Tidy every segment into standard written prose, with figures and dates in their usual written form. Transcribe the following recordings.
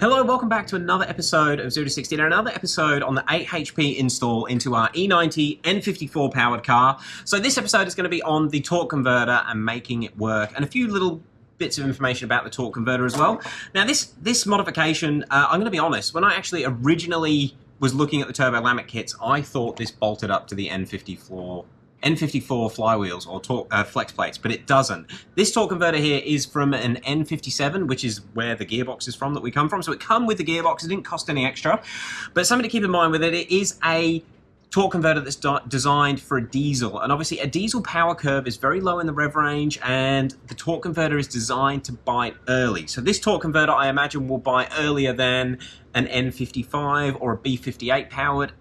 Hello, welcome back to another episode of 0 to 60 and another episode on the 8hp install into our E90 N54 powered car. So this episode is going to be on the torque converter and making it work, and a few little bits of information about the torque converter as well. Now this modification, I'm going to be honest, when I actually originally was looking at the Turbo Lamik kits, I thought this bolted up to the N54 flywheels or torque, flex plates, but it doesn't. This torque converter here is from an N57, which is where the gearbox is from that we come from. So it come with the gearbox, it didn't cost any extra. But something to keep in mind with it, it is a torque converter that's designed for a diesel. And obviously a diesel power curve is very low in the rev range, and the torque converter is designed to bite early. So this torque converter, I imagine, will bite earlier than an N55 or a B58 powered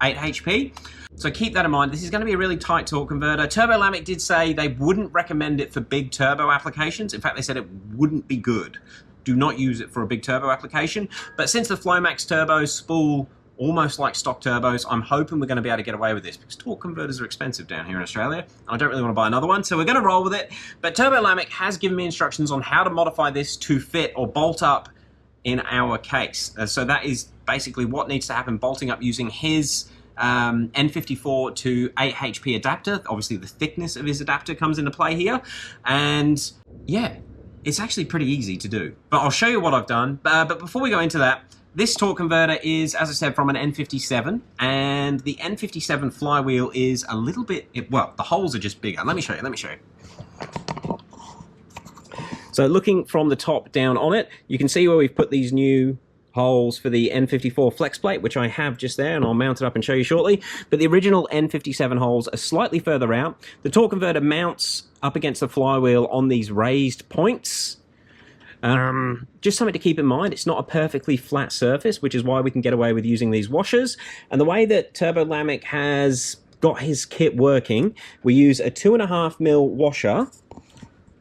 8hp. So keep that in mind. This is going to be a really tight torque converter. Turbo Lamik did say they wouldn't recommend it for big turbo applications. In fact, they said it wouldn't be good. Do not use it for a big turbo application. But since the Flowmax turbos spool almost like stock turbos, I'm hoping we're going to be able to get away with this, because torque converters are expensive down here in Australia. I don't really want to buy another one, so we're going to roll with it. But Turbo Lamik has given me instructions on how to modify this to fit or bolt up in our case. So that is basically what needs to happen, bolting up using his N54 to 8hp adapter. Obviously the thickness of his adapter comes into play here, and yeah, it's actually pretty easy to do, but I'll show you what I've done. But before we go into that, this torque converter is, as I said, from an N57, and the N57 flywheel is a little bit, well, the holes are just bigger. Let me show you. So looking from the top down on it, you can see where we've put these new holes for the N54 flex plate, which I have just there, and I'll mount it up and show you shortly. But the original N57 holes are slightly further out. The torque converter mounts up against the flywheel on these raised points. Just something to keep in mind, it's not a perfectly flat surface, which is why we can get away with using these washers. And the way that Turbo Lamik has got his kit working, we use a 2.5mm washer.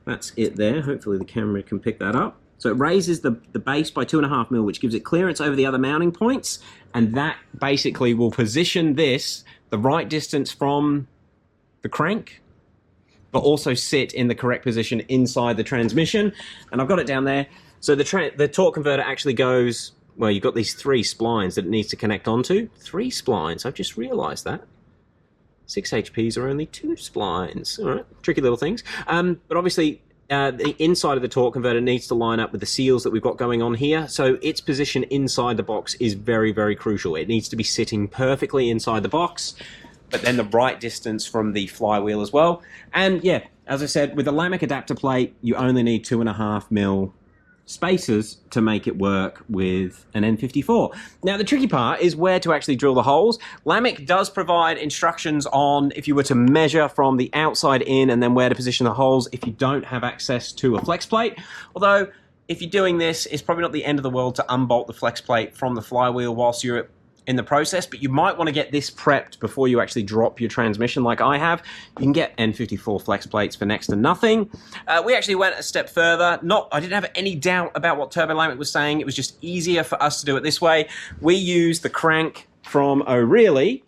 That's it there. Hopefully the camera can pick that up. So it raises the base by 2.5mm, which gives it clearance over the other mounting points, and that basically will position this the right distance from the crank, but also sit in the correct position inside the transmission. And I've got it down there. So the torque converter actually goes, well, you've got these 3 splines that it needs to connect onto. 3 splines, I've just realized that. 6HPs are only 2 splines. All right, tricky little things. But obviously, the inside of the torque converter needs to line up with the seals that we've got going on here. So its position inside the box is very, very crucial. It needs to be sitting perfectly inside the box, but then the right distance from the flywheel as well. And yeah, as I said, with the Lamik adapter plate, you only need 2.5mm spacers to make it work with an N54. Now the tricky part is where to actually drill the holes. Lamik does provide instructions on if you were to measure from the outside in, and then where to position the holes if you don't have access to a flex plate. Although if you're doing this, it's probably not the end of the world to unbolt the flex plate from the flywheel whilst you're in the process, but you might want to get this prepped before you actually drop your transmission like I have. You can get N54 flex plates for next to nothing. We actually went a step further. I didn't have any doubt about what Turbo Lamik was saying. It was just easier for us to do it this way. We use the crank from O'Reilly,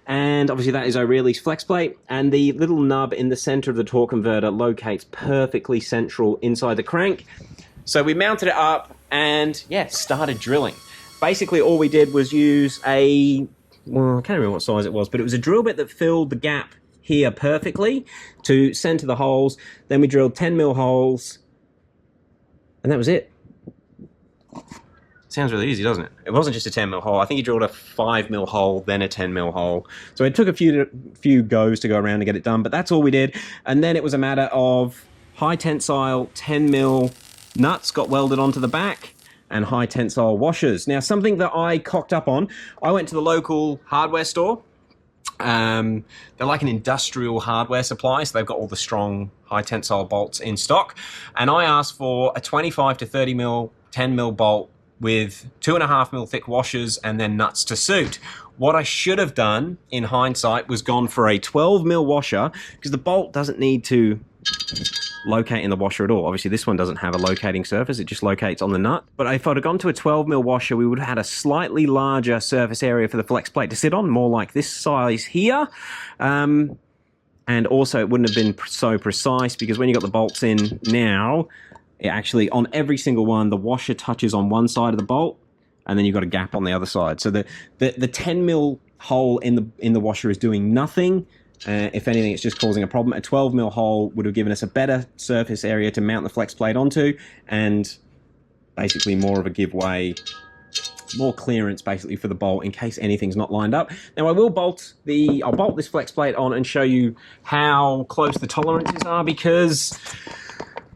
and obviously that is O'Reilly's flex plate, and the little nub in the center of the torque converter locates perfectly central inside the crank. So we mounted it up and yeah, started drilling. Basically, all we did was use well, I can't remember what size it was, but it was a drill bit that filled the gap here perfectly to center the holes. Then we drilled 10mm holes, and that was it. Sounds really easy, doesn't it? It wasn't just a 10mm hole. I think he drilled a 5mm hole, then a 10mm hole. So it took a few goes to go around to get it done, but that's all we did. And then it was a matter of high tensile 10mm nuts got welded onto the back, and high tensile washers. Now, something that I cocked up on, I went to the local hardware store. They're like an industrial hardware supply, so they've got all the strong high tensile bolts in stock. And I asked for a 25 to 30mm 10mm bolt with 2.5mm thick washers and then nuts to suit. What I should have done in hindsight was gone for a 12mm washer, because the bolt doesn't need to locate in the washer at all. Obviously this one doesn't have a locating surface, it just locates on the nut. But if I'd have gone to a 12mm washer, we would have had a slightly larger surface area for the flex plate to sit on, more like this size here. And also it wouldn't have been so precise, because when you got the bolts in now, it actually, on every single one, the washer touches on one side of the bolt, and then you've got a gap on the other side. So the 10 mil hole in the washer is doing nothing. If anything, it's just causing a problem. A 12 mil hole would have given us a better surface area to mount the flex plate onto, and basically more of a giveaway, more clearance basically for the bolt in case anything's not lined up. Now I'll bolt this flex plate on and show you how close the tolerances are, because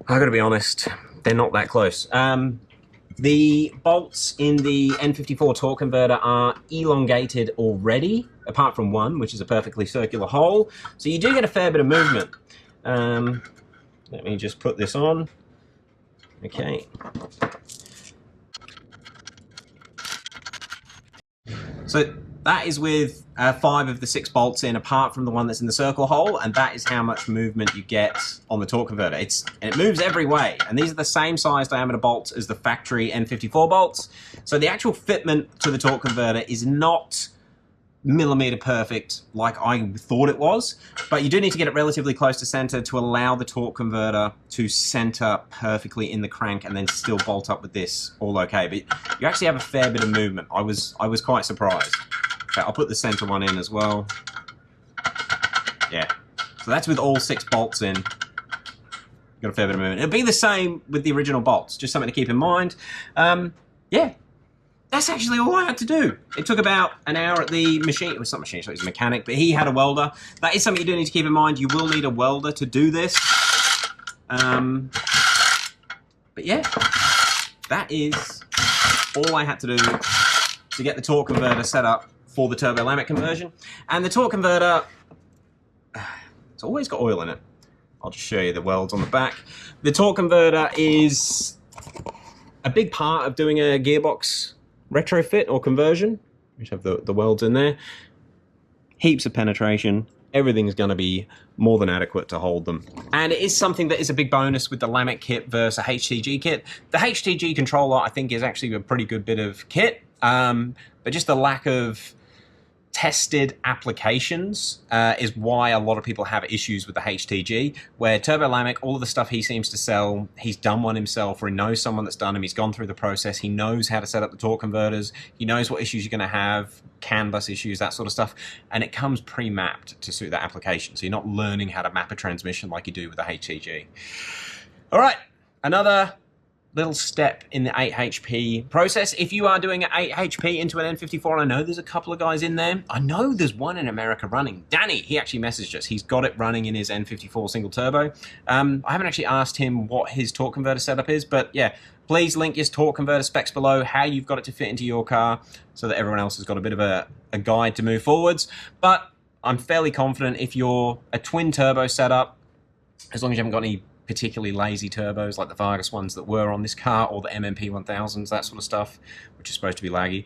I gotta be honest, they're not that close. The bolts in the N54 torque converter are elongated already, apart from one, which is a perfectly circular hole. So you do get a fair bit of movement. Let me just put this on. Okay. So that is with 5 of the 6 bolts in, apart from the one that's in the circle hole, and that is how much movement you get on the torque converter. And it moves every way, and these are the same size diameter bolts as the factory N54 bolts. So the actual fitment to the torque converter is not millimeter perfect like I thought it was, but you do need to get it relatively close to center to allow the torque converter to center perfectly in the crank, and then still bolt up with this all okay. But you actually have a fair bit of movement. I was quite surprised. Okay, I'll put the center one in as well. Yeah, so that's with all 6 bolts in. Got a fair bit of movement. It'll be the same with the original bolts, just something to keep in mind. Yeah, that's actually all I had to do. It took about an hour at the machine. It was not machine, so it was a mechanic, but he had a welder. That is something you do need to keep in mind. You will need a welder to do this. But yeah, that is all I had to do to get the torque converter set up for the turbo Lamik conversion. And the torque converter, it's always got oil in it. I'll just show you the welds on the back. The torque converter is a big part of doing a gearbox retrofit or conversion. We have the welds in there. Heaps of penetration. Everything's going to be more than adequate to hold them. And it is something that is a big bonus with the Lamik kit versus a HTG kit. The HTG controller, I think, is actually a pretty good bit of kit, but just the lack of tested applications is why a lot of people have issues with the HTG, where Turbo Lamik, all of the stuff he seems to sell, he's done one himself, or he knows someone that's done them, he's gone through the process, he knows how to set up the torque converters, he knows what issues you're going to have, CAN bus issues, that sort of stuff, and it comes pre-mapped to suit that application, so you're not learning how to map a transmission like you do with the HTG. Alright, another little step in the 8hp process. If you are doing an 8hp into an N54, and I know there's a couple of guys in there. I know there's one in America running. Danny, he actually messaged us. He's got it running in his N54 single turbo. I haven't actually asked him what his torque converter setup is, but yeah, please link his torque converter specs below, how you've got it to fit into your car, so that everyone else has got a bit of a guide to move forwards. But I'm fairly confident if you're a twin turbo setup, as long as you haven't got any particularly lazy turbos like the Vargas ones that were on this car, or the MMP 1000s, that sort of stuff, which is supposed to be laggy.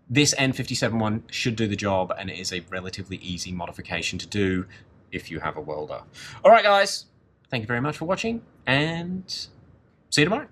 This N57 one should do the job, and it is a relatively easy modification to do if you have a welder. All right, guys, thank you very much for watching, and see you tomorrow.